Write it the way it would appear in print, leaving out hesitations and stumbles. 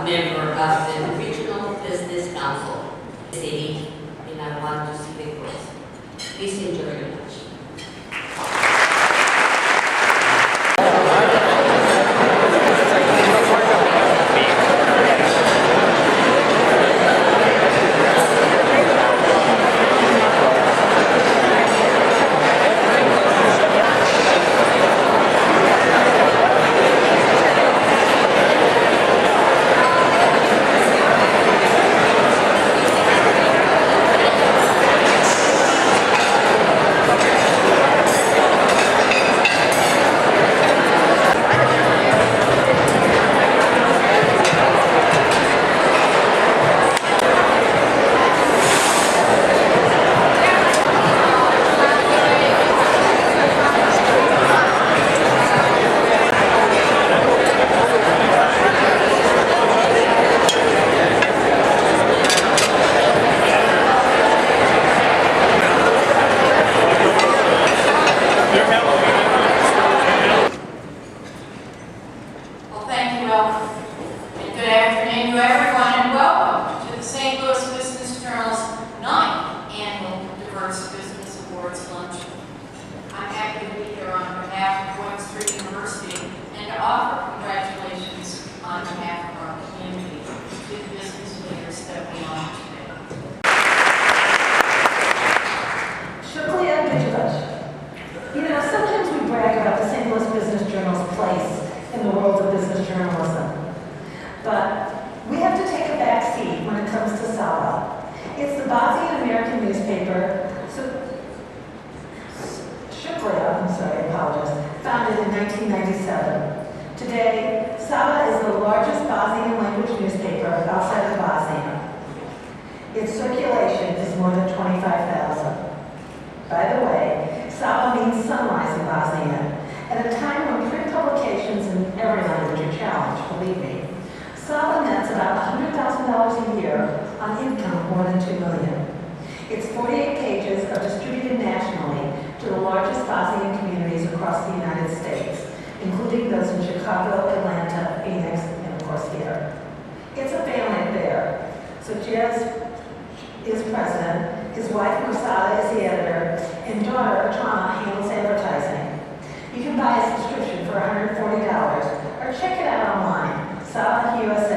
member of the Regional Business Council city, and I want to see the growth. Please enjoy your lunch. Diversity Bussiness Awards luncheon. I'm happy to be here on behalf of Webster University and to offer congratulations on behalf of our community to the business leaders that we honor today. Sukrija Dzidzovic. You know, sometimes we brag about the St. Louis Business Journal's place in the world of business journalism, but we have to take a back seat when it comes to SabaH. It's the Bosnian American newspaper, founded in 1997. Today, SabaH is the largest Bosnian language newspaper outside of Bosnia. Its circulation is more than 25,000. By the way, SabaH means sunrise in Bosnian. At a time when print publications in every language are challenged, believe me, SabaH nets about $100,000 a year on income of more than $2 million. Its 48 pages are distributed nationally to the largest Bosnian communities across the United States, including those in Chicago, Atlanta, Phoenix, and of course here. It's a family affair. So Jez is president, his wife Marsada is the editor, and daughter Atana handles advertising. You can buy a subscription for $140 or check it out online, SabaH USA.